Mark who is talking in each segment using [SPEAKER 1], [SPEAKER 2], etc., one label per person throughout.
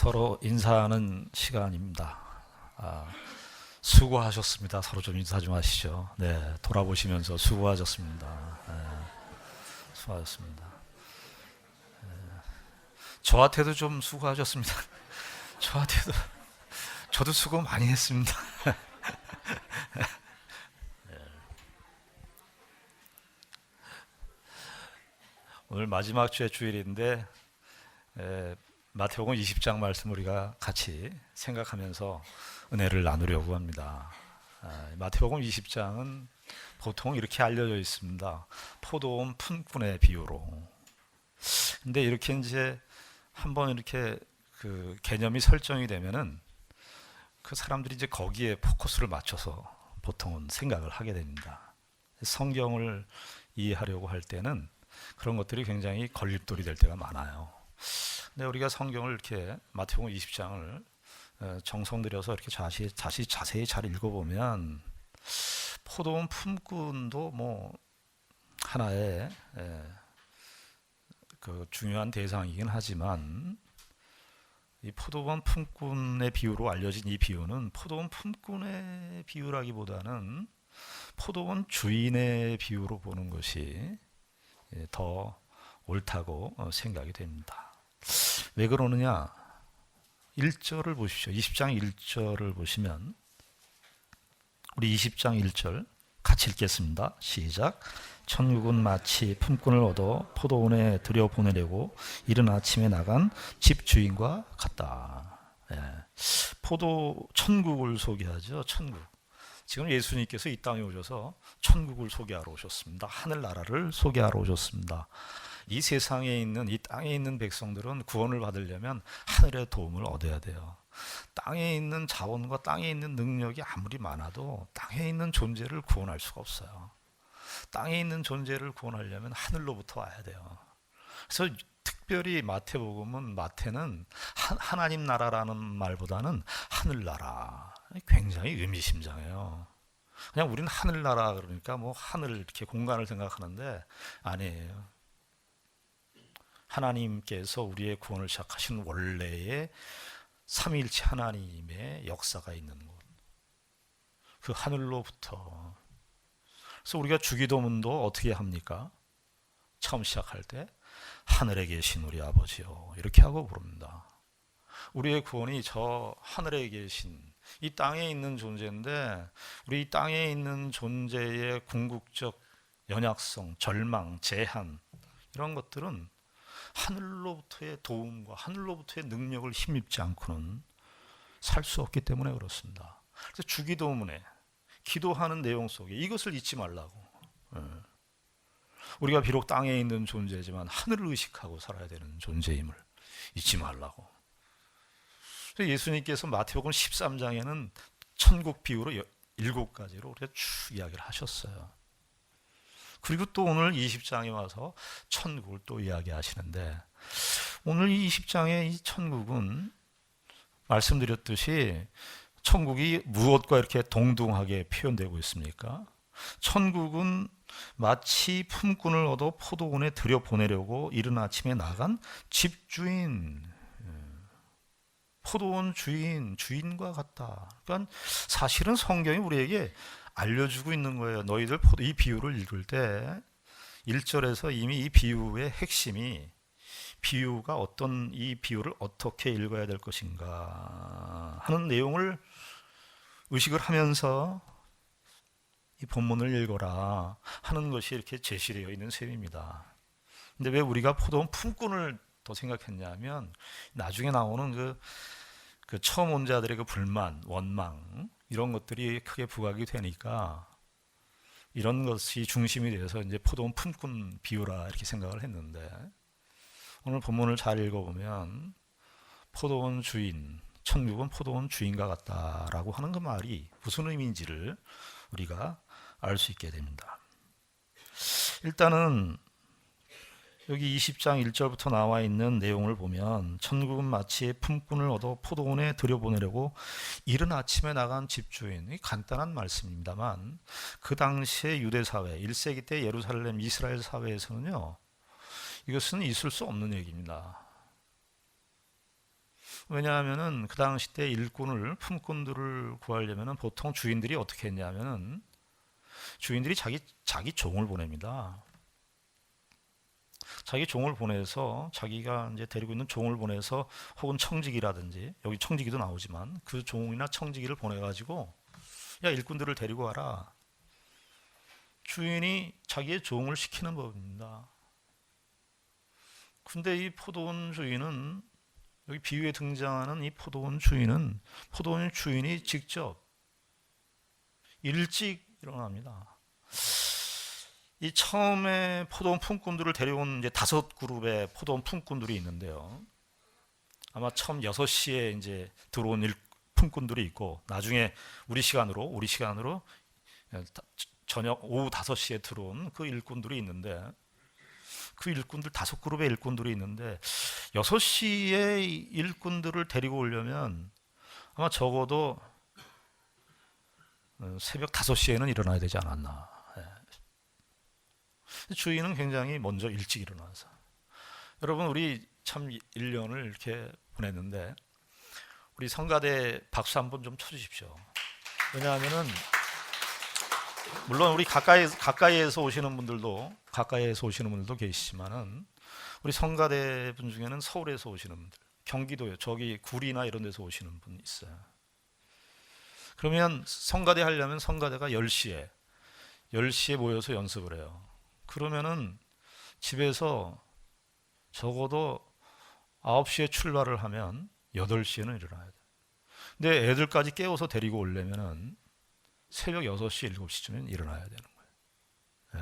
[SPEAKER 1] 서로 인사하는 시간입니다. 수고하셨습니다. 서로 좀 인사 좀 하시죠. 네, 돌아보시면서 수고하셨습니다. 수고하셨습니다. 저한테도 좀 수고하셨습니다. 저한테도 저도 수고 많이 했습니다. 오늘 마지막 주의 주일인데 마태복음 20장 말씀 우리가 같이 생각하면서 은혜를 나누려고 합니다. 마태복음 20장은 보통 이렇게 알려져 있습니다. 포도원 품꾼의 비유로. 근데 이렇게 이제 한번 이렇게 그 개념이 설정이 되면은 그 사람들이 이제 거기에 포커스를 맞춰서 보통은 생각을 하게 됩니다. 성경을 이해하려고 할 때는 그런 것들이 굉장히 걸림돌이 될 때가 많아요. 근데 우리가 성경을 이렇게 마태복음 20장을 정성 들여서 이렇게 자세히 잘 읽어보면 포도원 품꾼도 뭐 하나의 그 중요한 대상이긴 하지만 이 포도원 품꾼의 비유로 알려진 이 비유는 포도원 품꾼의 비유라기보다는 포도원 주인의 비유로 보는 것이 더 옳다고 생각이 됩니다. 왜 그러느냐? 1절을 보십시오. 20장 1절을 보시면 우리 20장 1절 같이 읽겠습니다. 시작. 천국은 마치 품꾼을 얻어 포도원에 들여보내려고 이른 아침에 나간 집주인과 같다. 천국을 소개하죠. 천국. 지금 예수님께서 이 땅에 오셔서 천국을 소개하러 오셨습니다. 하늘나라를 소개하러 오셨습니다. 이 세상에 있는, 이 땅에 있는 백성들은 구원을 받으려면 하늘의 도움을 얻어야 돼요. 땅에 있는 자원과 땅에 있는 능력이 아무리 많아도 땅에 있는 존재를 구원할 수가 없어요. 땅에 있는 존재를 구원하려면 하늘로부터 와야 돼요. 그래서 특별히 마태는 하나님 나라라는 말보다는 하늘나라, 굉장히 의미심장해요. 그냥 우리는 하늘나라 그러니까 뭐 하늘 이렇게 공간을 생각하는데 아니에요. 하나님께서 우리의 구원을 시작하신 원래의 삼위일체 하나님의 역사가 있는 곳, 그 하늘로부터. 그래서 우리가 주기도문도 어떻게 합니까? 처음 시작할 때 하늘에 계신 우리 아버지요 이렇게 하고 부릅니다. 우리의 구원이 저 하늘에 계신 이 땅에 있는 존재인데 우리 이 땅에 있는 존재의 궁극적 연약성, 절망, 제한 이런 것들은 하늘로부터의 도움과 하늘로부터의 능력을 힘입지 않고는 살 수 없기 때문에 그렇습니다. 그래서 주기도문에 기도하는 내용 속에 이것을 잊지 말라고. 우리가 비록 땅에 있는 존재지만 하늘을 의식하고 살아야 되는 존재임을 잊지 말라고. 예수님께서 마태복음 13장에는 천국 비유로 7가지로 우리가 쭉 이야기를 하셨어요. 그리고 또 오늘 20장에 와서 천국을 또 이야기하시는데 오늘 20장의 이 천국은 말씀드렸듯이 천국이 무엇과 이렇게 동등하게 표현되고 있습니까? 천국은 마치 품꾼을 얻어 포도원에 들여보내려고 이른 아침에 나간 집주인, 포도원 주인과 같다. 그러니까 사실은 성경이 우리에게 알려주고 있는 거예요. 너희들 이 비유를 읽을 때 1절에서 이미 이 비유의 핵심이 비유가 어떤 이 비유를 어떻게 읽어야 될 것인가 하는 내용을 의식을 하면서 이 본문을 읽어라 하는 것이 이렇게 제시되어 있는 셈입니다. 근데 왜 우리가 포도원 품꾼을 더 생각했냐면 나중에 나오는 그 처음 온 자들의 그 불만, 원망 이런 것들이 크게 부각이 되니까 이런 것이 중심이 되어서 이제 포도원 품꾼 비유라 이렇게 생각을 했는데 오늘 본문을 잘 읽어보면 포도원 주인, 천국은 포도원 주인과 같다라고 하는 그 말이 무슨 의미인지를 우리가 알 수 있게 됩니다. 일단은 여기 20장 1절부터 나와 있는 내용을 보면 천국은 마치 품꾼을 얻어 포도원에 들여보내려고 이른 아침에 나간 집주인, 간단한 말씀입니다만 그 당시의 유대사회, 1세기 때 예루살렘 이스라엘 사회에서는요 이것은 있을 수 없는 얘기입니다. 왜냐하면은 그 당시 때 일꾼을 품꾼들을 구하려면은 보통 주인들이 어떻게 했냐면은 주인들이 자기 종을 보냅니다. 자기 종을 보내서 자기가 이제 데리고 있는 종을 보내서 혹은 청지기라든지 여기 청지기도 나오지만 그 종이나 청지기를 보내가지고 야 일꾼들을 데리고 와라. 주인이 자기의 종을 시키는 법입니다. 근데 이 포도원 주인은 여기 비유에 등장하는 이 포도원 주인이 직접 일찍 일어납니다. 이 처음에 포도원 품꾼들을 데려온 이제 5그룹의 포도원 품꾼들이 있는데요. 아마 처음 6시에 이제 들어온 품꾼들이 있고 나중에 우리 시간으로 저녁 오후 5시에 들어온 그 일꾼들이 있는데 그 일꾼들 5그룹의 일꾼들이 있는데 6시에 일꾼들을 데리고 오려면 아마 적어도 새벽 5시에는 일어나야 되지 않았나. 주인은 굉장히 먼저 일찍 일어나서 여러분 우리 참 1년을 이렇게 보냈는데 우리 성가대 박수 한번 좀 쳐주십시오. 왜냐하면은 물론 우리 가까이에서 오시는 분들도 계시지만은 우리 성가대 분 중에는 서울에서 오시는 분들, 경기도요, 저기 구리나 이런 데서 오시는 분 있어요. 그러면 성가대 하려면 성가대가 10시에 모여서 연습을 해요. 그러면은 집에서 적어도 9시에 출발을 하면 8시에는 일어나야 돼요. 근데 애들까지 깨워서 데리고 오려면은 새벽 6시, 7시쯤엔 일어나야 되는 거예요. 예.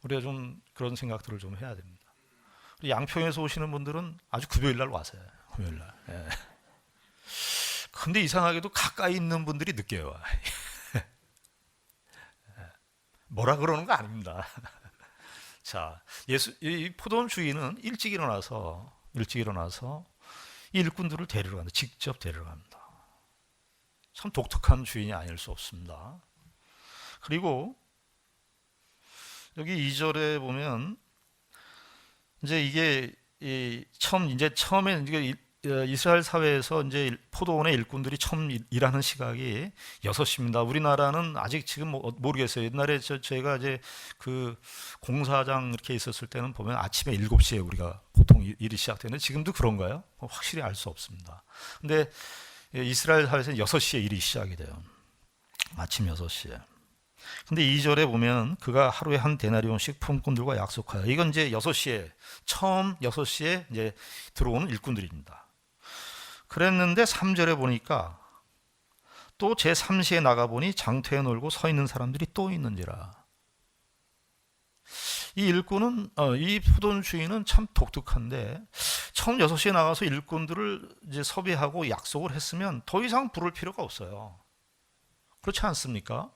[SPEAKER 1] 우리가 좀 그런 생각들을 좀 해야 됩니다. 양평에서 오시는 분들은 아주 금요일 날 와서요. 금요일 날. 예. 근데 이상하게도 가까이 있는 분들이 늦게 와. 뭐라 그러는 거 아닙니다. 자, 이 포도원 주인은 일찍 일어나서 일꾼들을 데리러 간다. 직접 데리러 갑니다. 참 독특한 주인이 아닐 수 없습니다. 그리고 여기 2절에 보면 이제 이게 처음에 이스라엘 사회에서 이제 포도원의 일꾼들이 처음 일하는 시각이 6시입니다. 우리나라는 아직 지금 모르겠어요. 옛날에 저희가 이제 그 공사장 이렇게 있었을 때는 보면 아침에 7시에 우리가 보통 일이 시작되는데 지금도 그런가요? 확실히 알 수 없습니다. 근데 이스라엘 사회에서는 6시에 일이 시작이 돼요. 아침 6시에. 근데 2절에 보면 그가 하루에 한 데나리온씩 품꾼들과 약속하여, 이건 이제 6시에 처음 6시에 이제 들어오는 일꾼들입니다. 그랬는데 3절에 보니까 또 제3시에 나가보니 장터에 놀고 서 있는 사람들이 또 있는지라. 이 일꾼은 이 포도원 주인은 참 독특한데 처음 6시에 나가서 일꾼들을 이제 섭외하고 약속을 했으면 더 이상 부를 필요가 없어요. 그렇지 않습니까?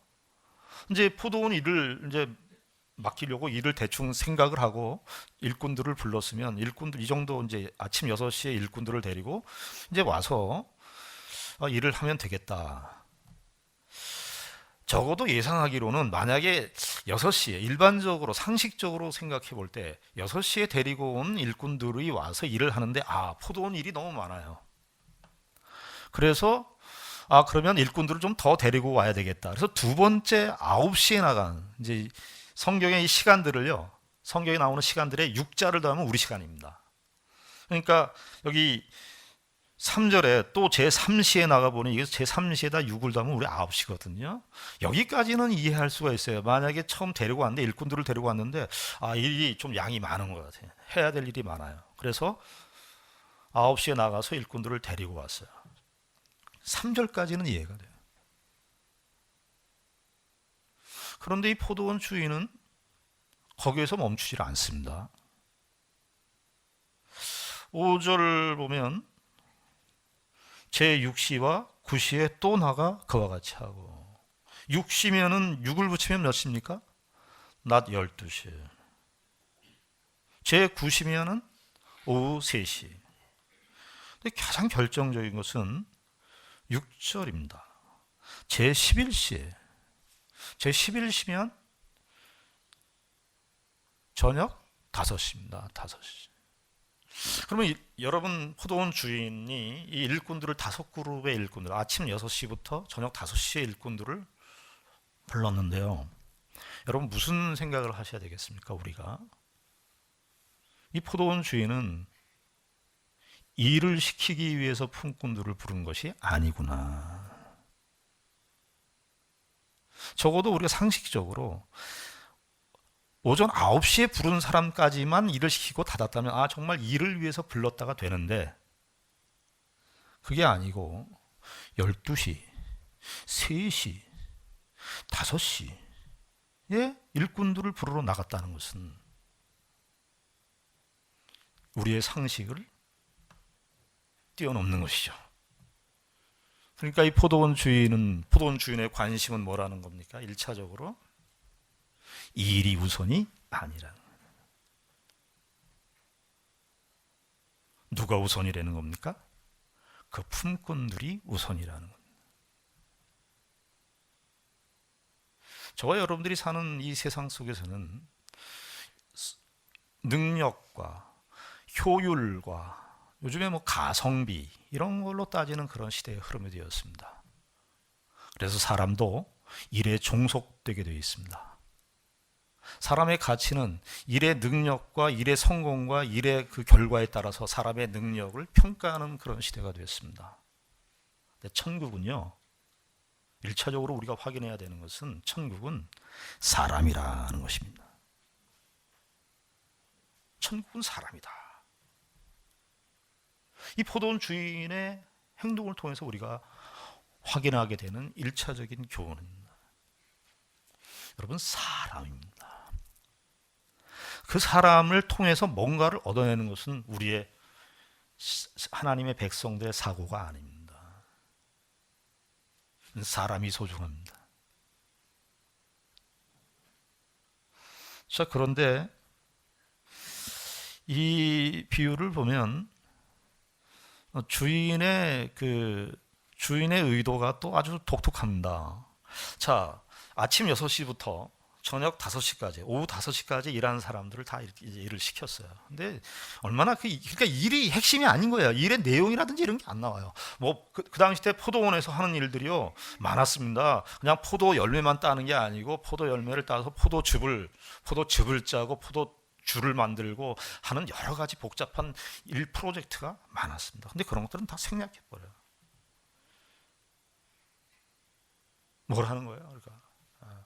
[SPEAKER 1] 이제 포도원 일을 이제 맡기려고 일을 대충 생각을 하고 일꾼들을 불렀으면 일꾼들 이 정도 이제 아침 6시에 일꾼들을 데리고 이제 와서 일을 하면 되겠다. 적어도 예상하기로는 만약에 6시에 일반적으로 상식적으로 생각해 볼 때 6시에 데리고 온 일꾼들이 와서 일을 하는데 포도원 일이 너무 많아요. 그래서 그러면 일꾼들을 좀 더 데리고 와야 되겠다. 그래서 두 번째 9시에 나간 이제 성경의 이 시간들을요. 성경에 나오는 시간들의 6자를 더하면 우리 시간입니다. 그러니까 여기 3절에 또 제3시에 나가보니 이게 제3시에다 6을 더하면 우리 9시거든요. 여기까지는 이해할 수가 있어요. 만약에 처음 데리고 왔는데 일꾼들을 데리고 왔는데 일이 좀 양이 많은 것 같아요. 해야 될 일이 많아요. 그래서 9시에 나가서 일꾼들을 데리고 왔어요. 3절까지는 이해가 돼요. 그런데 이 포도원 주인은 거기에서 멈추질 않습니다. 5절 보면 제6시와 9시에 또 나가 그와 같이 하고, 6시면은 6을 붙이면 몇 시입니까? 낮 12시. 제9시면은 오후 3시. 근데 가장 결정적인 것은 6절입니다. 제11시면 저녁 5시입니다. 5시. 그러면 여러분 포도원 주인이 이 일꾼들을 5그룹의 일꾼들, 아침 6시부터 저녁 5시에 일꾼들을 불렀는데요. 여러분 무슨 생각을 하셔야 되겠습니까? 우리가 이 포도원 주인은 일을 시키기 위해서 품꾼들을 부른 것이 아니구나. 적어도 우리가 상식적으로 오전 9시에 부른 사람까지만 일을 시키고 닫았다면 정말 일을 위해서 불렀다가 되는데 그게 아니고 12시, 3시, 5시에 일꾼들을 부르러 나갔다는 것은 우리의 상식을 뛰어넘는 것이죠. 그러니까 이 포도원 주인의 관심은 뭐라는 겁니까? 1차적으로 일이 우선이 아니라. 누가 우선이라는 겁니까? 그 품꾼들이 우선이라는 겁니다. 저와 여러분들이 사는 이 세상 속에서는 능력과 효율과 요즘에 가성비 이런 걸로 따지는 그런 시대의 흐름이 되었습니다. 그래서 사람도 일에 종속되게 되어 있습니다. 사람의 가치는 일의 능력과 일의 성공과 일의 그 결과에 따라서 사람의 능력을 평가하는 그런 시대가 되었습니다. 근데 천국은요, 1차적으로 우리가 확인해야 되는 것은 천국은 사람이라는 것입니다. 천국은 사람이다. 이 포도원 주인의 행동을 통해서 우리가 확인하게 되는 1차적인 교훈입니다. 여러분, 사람입니다. 그 사람을 통해서 뭔가를 얻어내는 것은 우리의 하나님의 백성들의 사고가 아닙니다. 사람이 소중합니다. 자, 그런데 이 비유를 보면 주인의 의도가 또 아주 독특합니다. 자, 아침 6시부터 저녁 5시까지, 오후 5시까지 일하는 사람들을 다 이제 일을 시켰어요. 근데 얼마나 그러니까 일이 핵심이 아닌 거예요. 일의 내용이라든지 이런 게 안 나와요. 그 당시 때 포도원에서 하는 일들이요 많았습니다. 그냥 포도 열매만 따는 게 아니고 포도 열매를 따서 포도즙을 짜고 포도주를 만들고 하는 여러 가지 복잡한 일 프로젝트가 많았습니다. 근데 그런 것들은 다 생략해 버려요. 뭘 하는 거예요? 그러니까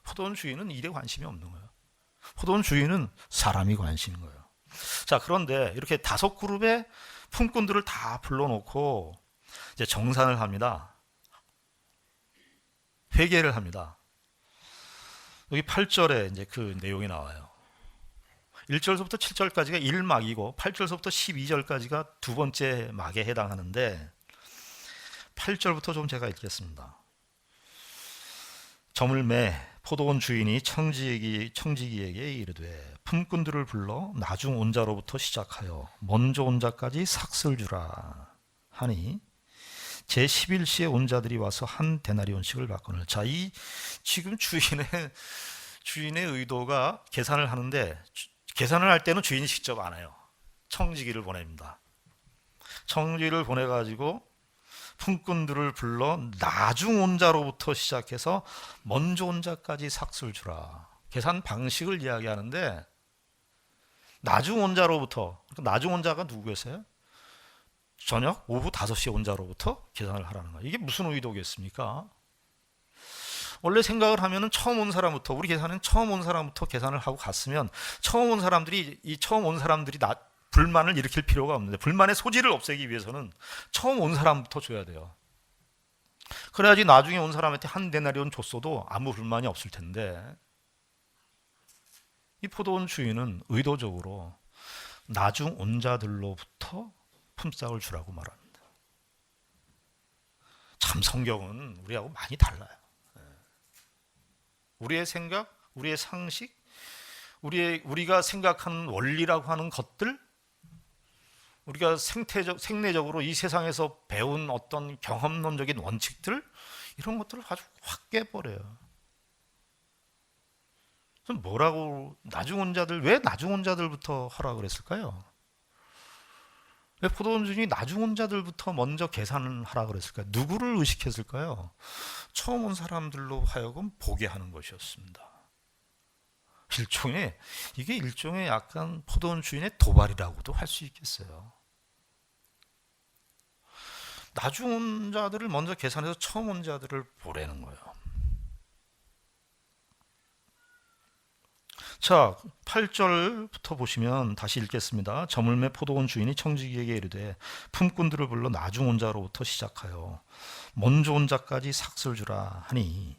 [SPEAKER 1] 포도원 주인은 일에 관심이 없는 거예요. 포도원 주인은 사람이 관심인 거예요. 자, 그런데 이렇게 5그룹의 품꾼들을 다 불러놓고 이제 정산을 합니다. 회계를 합니다. 여기 8절에 이제 그 내용이 나와요. 1절부터 7절까지가 1막이고 8절부터 12절까지가 두 번째 막에 해당하는데 8절부터 좀 제가 읽겠습니다. 점을 매 포도원 주인이 청지기에게 이르되 품꾼들을 불러 나중 온 자로부터 시작하여 먼저 온 자까지 삭슬 주라 하니 제 11시에 온 자들이 와서 한 데나리온씩을 받거늘. 자, 이 지금 주인의 의도가 계산을 하는데 계산을 할 때는 주인이 직접 안 해요. 청지기를 보냅니다. 청지기를 보내가지고 품꾼들을 불러 나중 온 자로부터 시작해서 먼저 온 자까지 삭슬 주라. 계산 방식을 이야기하는데 나중 온 자로부터, 나중 온 자가 누구겠어요? 저녁 오후 5시에 온 자로부터 계산을 하라는 거예요. 이게 무슨 의도겠습니까? 원래 생각을 하면은 처음 온 사람부터, 우리 계산은 처음 온 사람부터 계산을 하고 갔으면 처음 온 사람들이 불만을 일으킬 필요가 없는데 불만의 소지를 없애기 위해서는 처음 온 사람부터 줘야 돼요. 그래야지 나중에 온 사람한테 한 데나리온 줬어도 아무 불만이 없을 텐데 이 포도원 주인은 의도적으로 나중 온 자들로부터 품삯을 주라고 말합니다. 참 성경은 우리하고 많이 달라요. 우리의 생각, 우리의 상식, 우리가 생각하는 원리라고 하는 것들, 우리가 생내적으로 이 세상에서 배운 어떤 경험론적인 원칙들, 이런 것들을 아주 확 깨버려요. 그럼 뭐라고 왜 나중 온 자들부터 하라고 그랬을까요? 왜 포도원 주인이 나중 온 자들부터 먼저 계산을 하라 그랬을까요? 누구를 의식했을까요? 처음 온 사람들로 하여금 보게 하는 것이었습니다. 이게 일종의 약간 포도원 주인의 도발이라고도 할 수 있겠어요. 나중 온 자들을 먼저 계산해서 처음 온 자들을 보라는 거예요. 자, 8절부터 보시면 다시 읽겠습니다. 저물매 포도원 주인이 청지기에게 이르되 품꾼들을 불러 나중 온 자로부터 시작하여 먼저 온 자까지 삭슬 주라 하니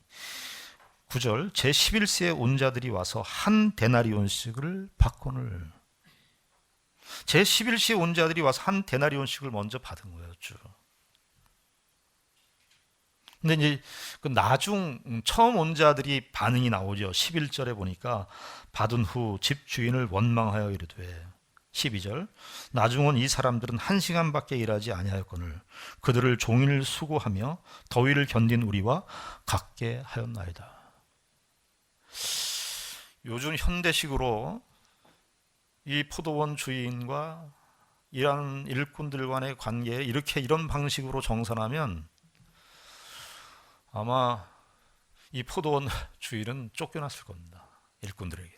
[SPEAKER 1] 9절 제 11세에 온 자들이 와서 한 데나리온씩을 받거늘. 제 11세에 온 자들이 와서 한 데나리온씩을 먼저 받은 거예요. 쭉. 근데 이제 그 처음 온 자들이 반응이 나오죠. 11절에 보니까 받은 후 집주인을 원망하여 이르되 12절 나중 온 이 사람들은 1시간밖에 일하지 아니하였거늘 그들을 종일 수고하며 더위를 견딘 우리와 같게 하였나이다. 요즘 현대식으로 이 포도원 주인과 이런 일꾼들 간의 관계에 이런 방식으로 정산하면 아마 이 포도원 주인은 쫓겨났을 겁니다. 일꾼들에게.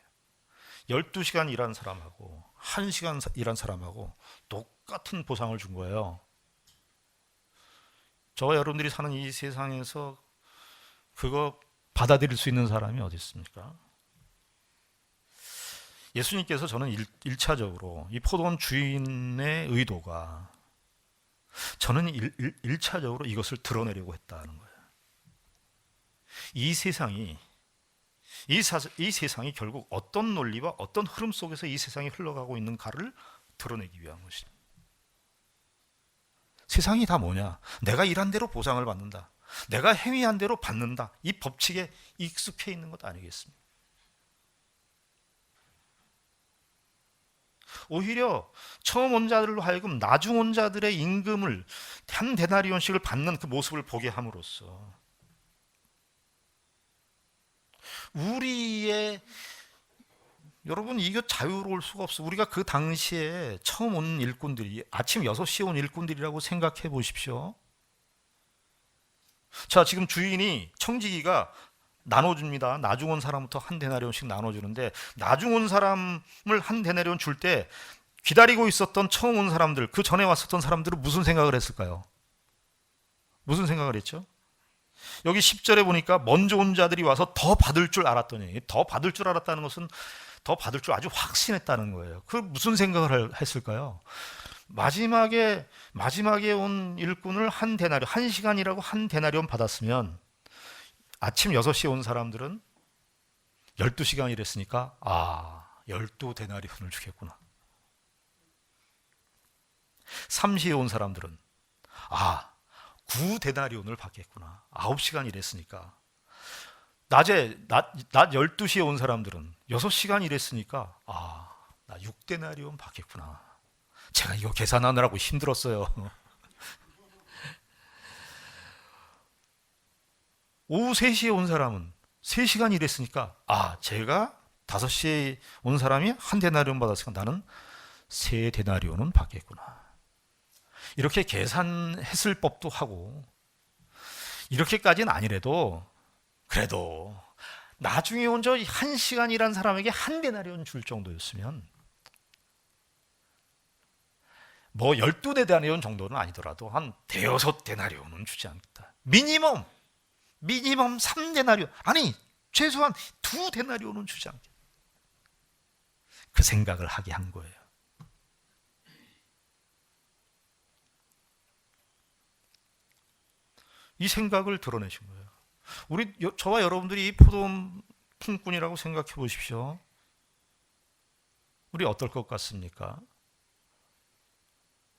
[SPEAKER 1] 12시간 일한 사람하고 1시간 일한 사람하고 똑같은 보상을 준 거예요. 저와 여러분들이 사는 이 세상에서 그거 받아들일 수 있는 사람이 어디 있습니까? 예수님께서 저는 1차적으로 이 포도원 주인의 의도가 저는 1차적으로 이것을 드러내려고 했다는 거예요. 이 세상이 결국 어떤 논리와 어떤 흐름 속에서 이 세상이 흘러가고 있는가를 드러내기 위한 것입니다. 세상이 다 뭐냐? 내가 일한 대로 보상을 받는다. 내가 행위한 대로 받는다. 이 법칙에 익숙해 있는 것 아니겠습니까? 오히려 처음 온 자들로 하여금 나중 온 자들의 임금을 한 데나리온씩을 받는 그 모습을 보게 함으로써 여러분 이거 자유로울 수가 없어. 우리가 그 당시에 처음 온 일꾼들이 아침 6시에 온 일꾼들이라고 생각해 보십시오. 자, 지금 청지기가 나눠줍니다. 나중 온 사람부터 한 데나리온씩 나눠주는데 나중 온 사람을 한 데나리온 줄 때 기다리고 있었던 처음 온 사람들, 그 전에 왔었던 사람들은 무슨 생각을 했을까요? 무슨 생각을 했죠? 여기 10절에 보니까 먼저 온 자들이 와서 더 받을 줄 알았더니, 더 받을 줄 알았다는 것은 더 받을 줄 아주 확신했다는 거예요. 그 무슨 생각을 했을까요? 마지막에 온 일꾼을 한 데나리온, 1시간이라고 한 데나리온 받았으면 아침 6시에 온 사람들은 12시간 일했으니까 12데나리온을 주겠구나. 3시에 온 사람들은 9데나리온을 받겠구나. 9시간 일했으니까. 낮 12시에 온 사람들은 6시간 일했으니까 나 6데나리온 받겠구나. 제가 이거 계산하느라고 힘들었어요. 오후 3시에 온 사람은 3시간 일했으니까 제가 5시에 온 사람이 한 데나리온 받았으니까 나는 3데나리온은 받겠구나. 이렇게 계산했을 법도 하고 이렇게까지는 아니래도 그래도 나중에 온 저 1시간 일한 사람에게 한 데나리온 줄 정도였으면 12데나리온 정도는 아니더라도 한 대여섯 데나리온은 주지 않겠다. 미니멈 3데나리온, 아니 최소한 2데나리온은 주지 않겠다. 그 생각을 하게 한 거예요. 이 생각을 드러내신 거예요. 저와 여러분들이 이 포도원 품꾼이라고 생각해 보십시오. 우리 어떨 것 같습니까?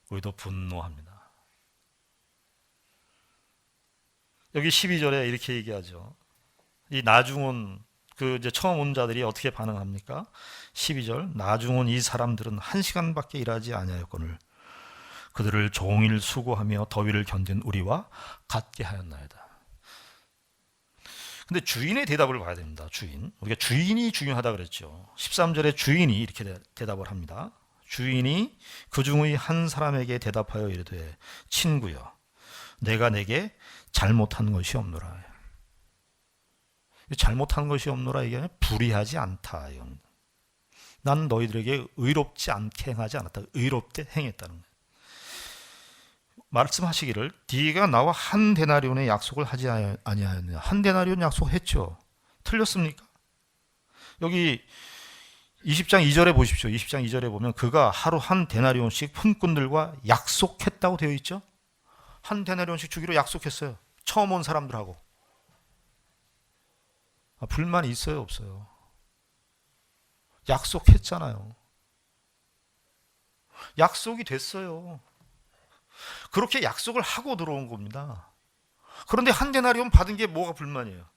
[SPEAKER 1] 우리도 분노합니다. 여기 12절에 이렇게 얘기하죠. 이 나중 온 이제 처음 온 자들이 어떻게 반응합니까? 12절 나중 온 이 사람들은 1시간밖에 일하지 아니하였거늘 그들을 종일 수고하며 더위를 견딘 우리와 같게 하였나이다. 근데 주인의 대답을 봐야 됩니다. 우리가 주인이 중요하다 그랬죠. 13절에 주인이 이렇게 대답을 합니다. 주인이 그 중의 한 사람에게 대답하여 이르되 친구여 내가 내게 잘못한 것이 없노라. 잘못한 것이 없노라 이게 아니라 불의하지 않다. 난 너희들에게 의롭지 않게 행하지 않았다. 의롭게 행했다는 거예요. 말씀하시기를 네가 나와 한 데나리온의 약속을 하지 아니하였느냐. 한 데나리온 약속했죠. 틀렸습니까? 여기 20장 2절에 보십시오. 20장 2절에 보면 그가 하루 한 데나리온씩 품꾼들과 약속했다고 되어 있죠. 한 데나리온씩 주기로 약속했어요. 처음 온 사람들하고. 불만이 있어요, 없어요? 약속했잖아요. 약속이 됐어요. 그렇게 약속을 하고 들어온 겁니다. 그런데 한 데나리온 받은 게 뭐가 불만이에요?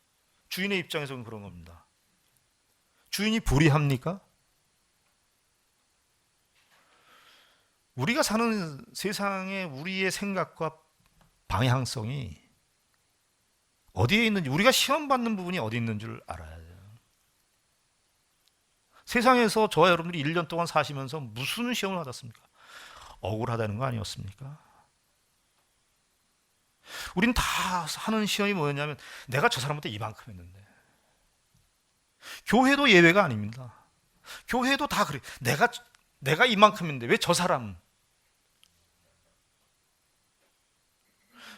[SPEAKER 1] 주인의 입장에서는 그런 겁니다. 주인이 불의합니까? 우리가 사는 세상에 우리의 생각과 방향성이 어디에 있는지, 우리가 시험받는 부분이 어디 있는 줄 알아야 돼요. 세상에서 저와 여러분들이 1년 동안 사시면서 무슨 시험을 받았습니까? 억울하다는 거 아니었습니까? 우린 다 하는 시험이 뭐였냐면 내가 저 사람한테 이만큼 했는데. 교회도 예외가 아닙니다. 교회도 다 그래. 내가 이만큼인데 왜 저 사람?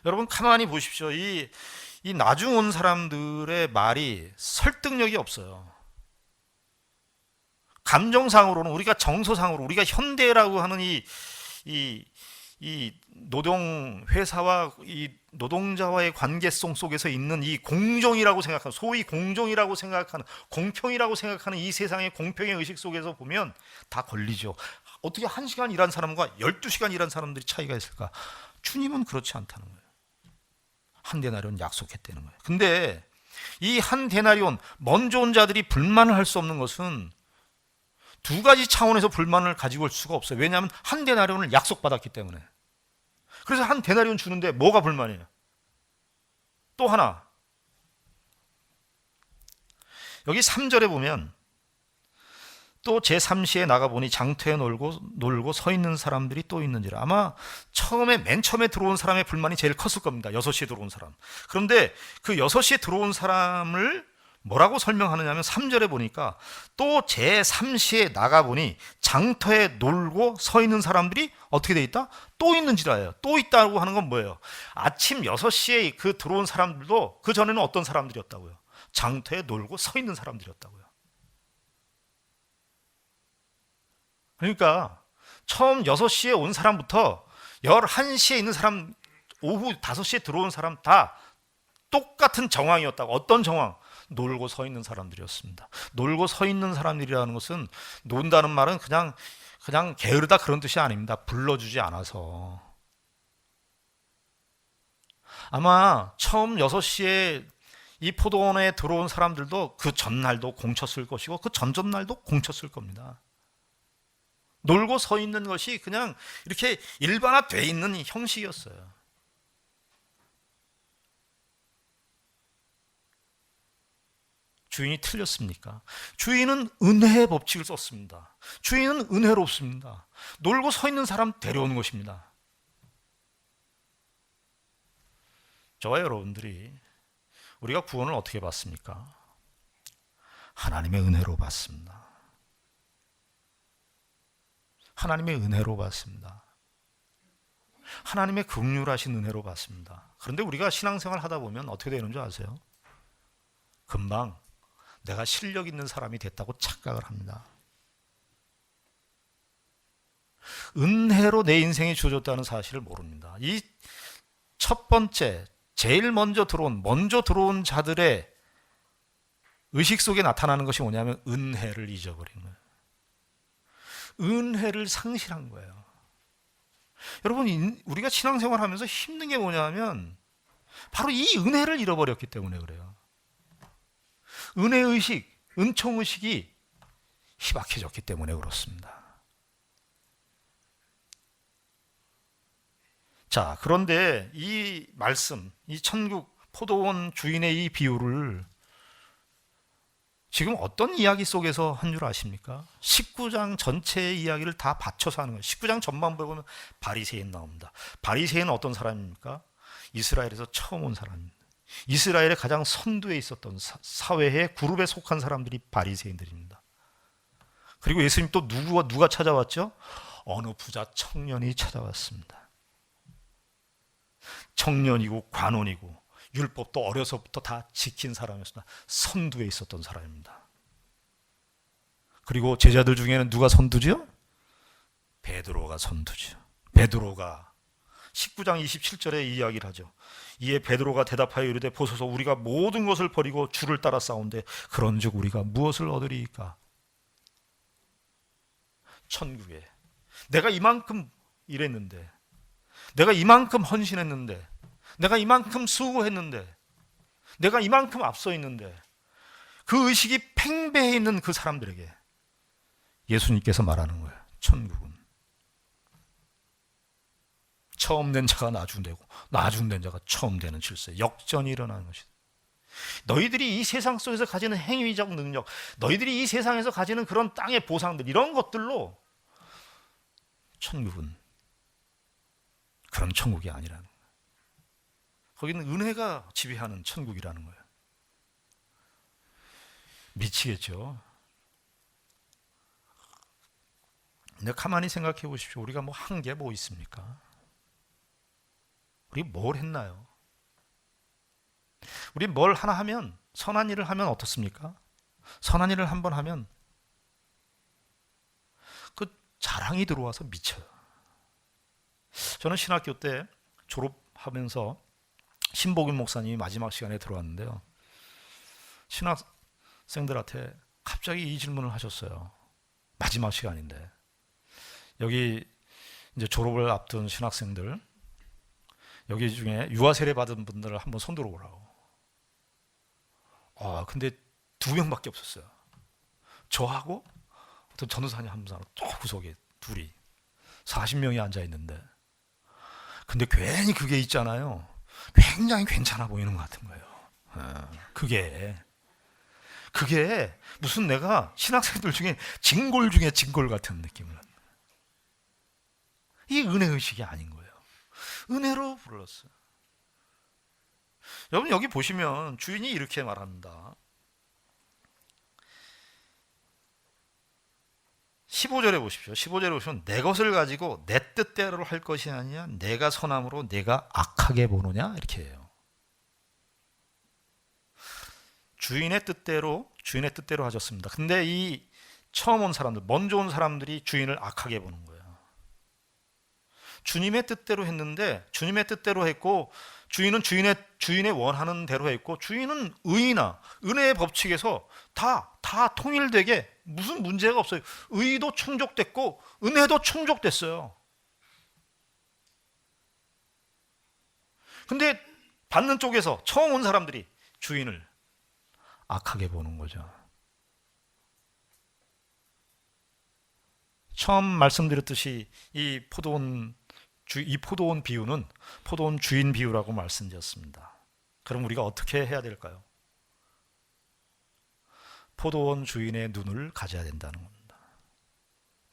[SPEAKER 1] 여러분 가만히 보십시오. 이 나중 온 사람들의 말이 설득력이 없어요. 감정상으로는 우리가 정서상으로 우리가 현대라고 하는 이 노동 회사와 이 노동자와의 관계성 속에서 있는 이 공정이라고 생각하는, 소위 공정이라고 생각하는, 공평이라고 생각하는 이 세상의 공평의 의식 속에서 보면 다 걸리죠. 어떻게 1시간 일한 사람과 12시간 일한 사람들이 차이가 있을까? 주님은 그렇지 않다는 거예요. 한 데나리온 약속했다는 거예요. 근데 이 한 데나리온 먼저 온 자들이 불만을 할 수 없는 것은 두 가지 차원에서 불만을 가지고 올 수가 없어요. 왜냐하면 한 데나리온을 약속받았기 때문에. 그래서 한 데나리온 주는데 뭐가 불만이에요? 또 하나, 여기 3절에 보면 또 제3시에 나가보니 장터에 놀고 서 있는 사람들이 또 있는지라. 아마 맨 처음에 들어온 사람의 불만이 제일 컸을 겁니다. 6시에 들어온 사람. 그런데 그 6시에 들어온 사람을 뭐라고 설명하느냐면 3절에 보니까 또 제3시에 나가보니 장터에 놀고 서 있는 사람들이 어떻게 돼 있다? 또 있는지라예요. 또 있다고 하는 건 뭐예요? 아침 6시에 그 들어온 사람들도 그 전에는 어떤 사람들이었다고요? 장터에 놀고 서 있는 사람들이었다고요. 그러니까 처음 6시에 온 사람부터 11시에 있는 사람, 오후 5시에 들어온 사람 다 똑같은 정황이었다고. 어떤 정황? 놀고 서 있는 사람들이었습니다. 놀고 서 있는 사람들이라는 것은, 논다는 말은 그냥 게으르다 그런 뜻이 아닙니다. 불러주지 않아서. 아마 처음 6시에 이 포도원에 들어온 사람들도 그 전날도 공쳤을 것이고 그 전전날도 공쳤을 겁니다. 놀고 서 있는 것이 그냥 이렇게 일반화되어 있는 형식이었어요. 주인이 틀렸습니까? 주인은 은혜의 법칙을 썼습니다. 주인은 은혜롭습니다. 놀고 서 있는 사람 데려오는 것입니다. 저와 여러분들이 우리가 구원을 어떻게 받습니까? 하나님의 은혜로 받습니다. 하나님의 은혜로 받습니다. 하나님의 긍휼하신 은혜로 받습니다. 그런데 우리가 신앙생활 하다 보면 어떻게 되는 줄 아세요? 금방 내가 실력 있는 사람이 됐다고 착각을 합니다. 은혜로 내 인생이 주어졌다는 사실을 모릅니다. 이 첫 번째, 제일 먼저 들어온 자들의 의식 속에 나타나는 것이 뭐냐면 은혜를 잊어버린 거예요. 은혜를 상실한 거예요. 여러분, 우리가 신앙생활 하면서 힘든 게 뭐냐면 바로 이 은혜를 잃어버렸기 때문에 그래요. 은혜의식, 은총의식이 희박해졌기 때문에 그렇습니다. 자, 그런데 이 말씀, 이 천국 포도원 주인의 이 비유를 지금 어떤 이야기 속에서 한 줄 아십니까? 19장 전체의 이야기를 다 받쳐서 하는 거예요. 19장 전만 보면 바리새인 나옵니다. 바리새인은 어떤 사람입니까? 이스라엘에서 처음 온 사람입니다. 이스라엘의 가장 선두에 있었던 사회의 그룹에 속한 사람들이 바리새인들입니다. 그리고 예수님 또 누가 찾아왔죠? 어느 부자 청년이 찾아왔습니다. 청년이고 관원이고 율법도 어려서부터 다 지킨 사람이었습니다. 선두에 있었던 사람입니다. 그리고 제자들 중에는 누가 선두죠? 베드로가 선두죠. 베드로가 19장 27절에 이야기를 하죠. 이에 베드로가 대답하여 이르되 보소서 우리가 모든 것을 버리고 주를 따라 싸운데 그런즉 우리가 무엇을 얻으리이까? 천국에 내가 이만큼 일했는데, 내가 이만큼 헌신했는데, 내가 이만큼 수고했는데, 내가 이만큼 앞서 있는데, 그 의식이 팽배해 있는 그 사람들에게 예수님께서 말하는 거예요. 천국은 처음 된 자가 나중 되고 나중 된 자가 처음 되는 질서, 역전이 일어나는 것이다. 너희들이 이 세상 속에서 가지는 행위적 능력, 너희들이 이 세상에서 가지는 그런 땅의 보상들, 이런 것들로 천국은 그런 천국이 아니라는 거예요. 거기는 은혜가 지배하는 천국이라는 거예요. 미치겠죠. 근데 가만히 생각해 보십시오. 우리가 뭐 한 게 뭐 있습니까? 우리 뭘 했나요? 우리 뭘 하나 하면, 선한 일을 하면 어떻습니까? 선한 일을 한번 하면 그 자랑이 들어와서 미쳐요. 저는 신학교 때 졸업하면서 신복임 목사님이 마지막 시간에 들어왔는데요. 신학생들한테 갑자기 이 질문을 하셨어요. 마지막 시간인데. 여기 이제 졸업을 앞둔 신학생들, 여기 중에 유아 세례 받은 분들을 한번 손 들어보라고. 근데 2명밖에 없었어요. 저하고 어떤 전도사님 한 사람 또 구석에 둘이 40명이 앉아 있는데, 근데 괜히 그게 있잖아요. 굉장히 괜찮아 보이는 것 같은 거예요. 그게 무슨 내가 신학생들 중에 징골 중에 징골 같은 느낌을. 이게 은혜의식이 아닌 거예요. 은혜로 불렀어요. 여러분 여기 보시면 주인이 이렇게 말합니다. 15절에 보십시오. 15절에 보시면 내 것을 가지고 내 뜻대로 할 것이 아니냐, 내가 선함으로 내가 악하게 보느냐, 이렇게 해요. 주인의 뜻대로 하셨습니다. 근데 이 처음 온 사람들, 먼저 온 사람들이 주인을 악하게 보는 거예요. 주님의 뜻대로 했는데, 주님의 뜻대로 했고, 주인은 주인의 원하는 대로 했고, 주인은 의나 은혜의 법칙에서 다 통일되게 무슨 문제가 없어요. 의도 충족됐고 은혜도 충족됐어요. 근데 받는 쪽에서 처음 온 사람들이 주인을 악하게 보는 거죠. 처음 말씀드렸듯이 이 포도원 비유는 포도원 주인 비유라고 말씀드렸습니다. 그럼 우리가 어떻게 해야 될까요? 포도원 주인의 눈을 가져야 된다는 겁니다.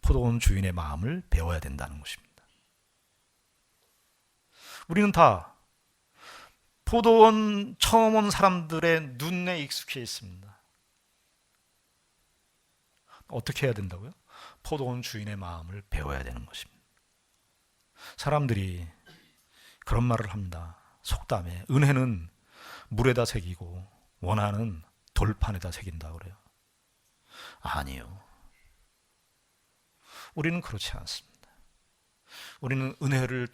[SPEAKER 1] 포도원 주인의 마음을 배워야 된다는 것입니다. 우리는 다 포도원 처음 온 사람들의 눈에 익숙해 있습니다. 어떻게 해야 된다고요? 포도원 주인의 마음을 배워야 되는 것입니다. 사람들이 그런 말을 합니다. 속담에 은혜는 물에다 새기고 원한은 돌판에다 새긴다 그래요. 아니요. 우리는 그렇지 않습니다. 우리는 은혜를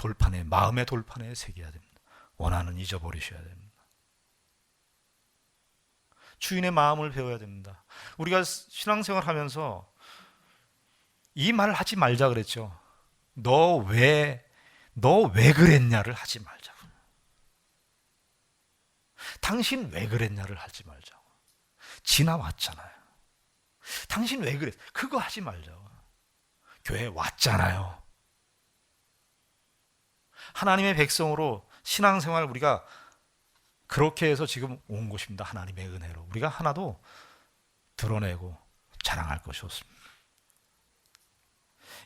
[SPEAKER 1] 마음의 돌판에 새겨야 됩니다. 원한은 잊어버리셔야 됩니다. 주인의 마음을 배워야 됩니다. 우리가 신앙생활 하면서 이 말을 하지 말자 그랬죠. 너 왜 그랬냐를 하지 말자고. 당신 왜 그랬냐를 하지 말자고. 지나왔잖아요. 당신 왜 그랬? 그거 하지 말자고. 교회 왔잖아요. 하나님의 백성으로 신앙생활 우리가 그렇게 해서 지금 온 것입니다. 하나님의 은혜로. 우리가 하나도 드러내고 자랑할 것이 없습니다.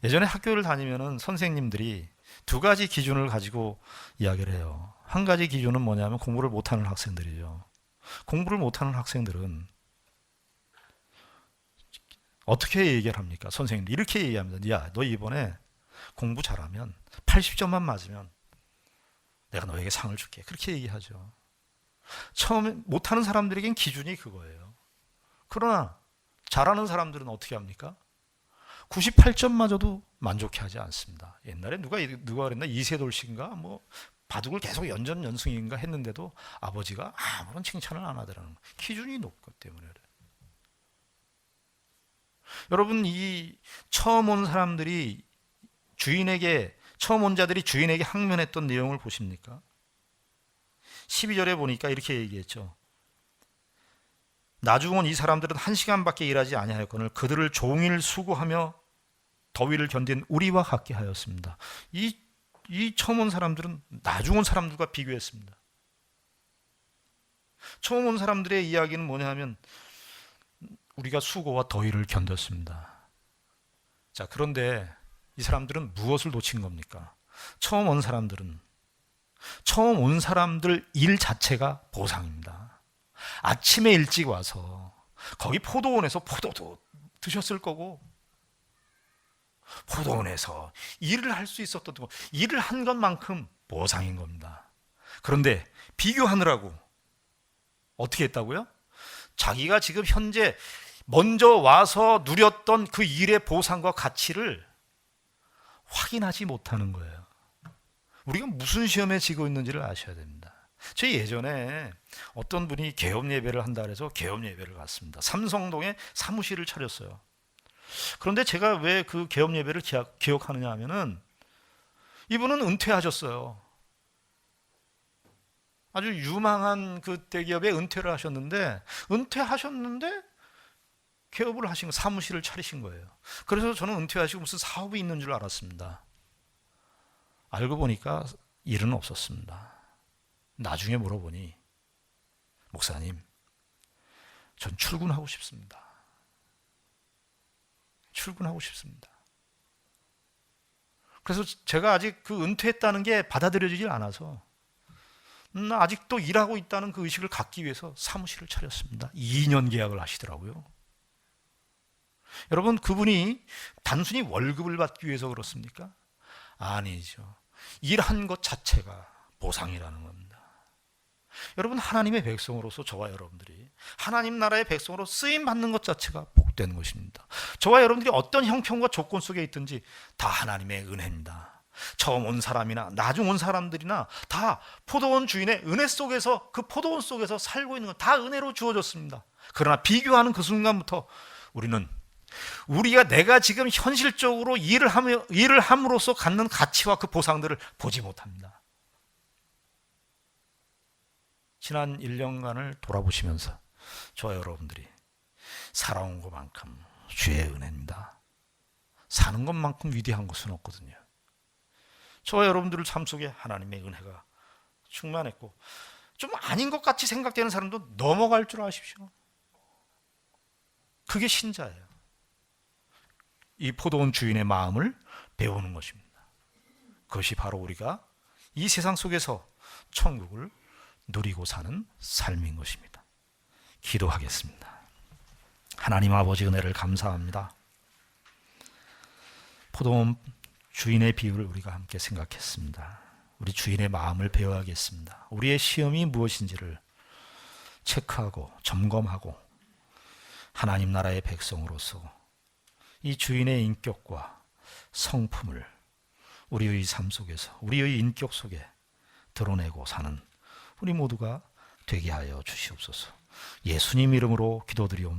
[SPEAKER 1] 예전에 학교를 다니면은 선생님들이 두 가지 기준을 가지고 이야기를 해요. 한 가지 기준은 뭐냐면 공부를 못하는 학생들이죠. 공부를 못하는 학생들은 어떻게 얘기를 합니까? 선생님들 이렇게 얘기합니다. 야, 너 이번에 공부 잘하면 80점만 맞으면 내가 너에게 상을 줄게. 그렇게 얘기하죠. 처음에 못하는 사람들에겐 기준이 그거예요. 그러나 잘하는 사람들은 어떻게 합니까? 98점 맞아도 만족해하지 않습니다. 옛날에 누가 그랬나? 이세돌씨인가 뭐 바둑을 계속 연전연승인가 했는데도 아버지가 아무런 칭찬을 안 하더라는 거예요. 기준이 높기 때문에 그래요. 여러분, 이 처음 온 사람들이 처음 온 자들이 주인에게 항면했던 내용을 보십니까? 12절에 보니까 이렇게 얘기했죠. 나중 온 이 사람들은 1시간밖에 일하지 아니하였거늘 그들을 종일 수고하며 더위를 견딘 우리와 같게 하였습니다. 이 처음 온 사람들은 나중 온 사람들과 비교했습니다. 처음 온 사람들의 이야기는 뭐냐 하면 우리가 수고와 더위를 견뎠습니다. 자, 그런데 이 사람들은 무엇을 놓친 겁니까? 처음 온 사람들 일 자체가 보상입니다. 아침에 일찍 와서 거기 포도원에서 포도도 드셨을 거고 포도원에서 일을 할 수 있었던 거, 일을 한 것만큼 보상인 겁니다. 그런데 비교하느라고 어떻게 했다고요? 자기가 지금 현재 먼저 와서 누렸던 그 일의 보상과 가치를 확인하지 못하는 거예요. 우리가 무슨 시험에 지고 있는지를 아셔야 됩니다. 저희 예전에 어떤 분이 개업 예배를 한다 그래서 개업 예배를 갔습니다. 삼성동에 사무실을 차렸어요. 그런데 제가 왜 그 개업 예배를 기억하느냐 하면은 이분은 은퇴하셨어요. 아주 유망한 그 대기업에 은퇴를 하셨는데 개업을 하신 거, 사무실을 차리신 거예요. 그래서 저는 은퇴하시고 무슨 사업이 있는 줄 알았습니다. 알고 보니까 일은 없었습니다. 나중에 물어보니 목사님, 전 출근하고 싶습니다. 출근하고 싶습니다. 그래서 제가 아직 그 은퇴했다는 게 받아들여지질 않아서 아직도 일하고 있다는 그 의식을 갖기 위해서 사무실을 차렸습니다. 2년 계약을 하시더라고요. 여러분, 그분이 단순히 월급을 받기 위해서 그렇습니까? 아니죠. 일한 것 자체가 보상이라는 겁니다. 여러분, 하나님의 백성으로서 저와 여러분들이 하나님 나라의 백성으로 쓰임 받는 것 자체가 복된 것입니다. 저와 여러분들이 어떤 형편과 조건 속에 있든지 다 하나님의 은혜입니다. 처음 온 사람이나 나중 온 사람들이나 다 포도원 주인의 은혜 속에서, 그 포도원 속에서 살고 있는 건 다 은혜로 주어졌습니다. 그러나 비교하는 그 순간부터 내가 지금 현실적으로 일을 함으로써 갖는 가치와 그 보상들을 보지 못합니다. 지난 1년간을 돌아보시면서 저와 여러분들이 살아온 것만큼 주의 은혜입니다. 사는 것만큼 위대한 것은 없거든요. 저와 여러분들 삶 속에 하나님의 은혜가 충만했고, 좀 아닌 것 같이 생각되는 사람도 넘어갈 줄 아십시오. 그게 신자예요. 이 포도원 주인의 마음을 배우는 것입니다. 그것이 바로 우리가 이 세상 속에서 천국을 누리고 사는 삶인 것입니다. 기도하겠습니다. 하나님 아버지, 은혜를 감사합니다. 포도원 주인의 비유를 우리가 함께 생각했습니다. 우리 주인의 마음을 배워야겠습니다. 우리의 시험이 무엇인지를 체크하고 점검하고 하나님 나라의 백성으로서 이 주인의 인격과 성품을 우리의 삶 속에서, 우리의 인격 속에 드러내고 사는 우리 모두가 되게 하여 주시옵소서. 예수님 이름으로 기도드리옵나이다.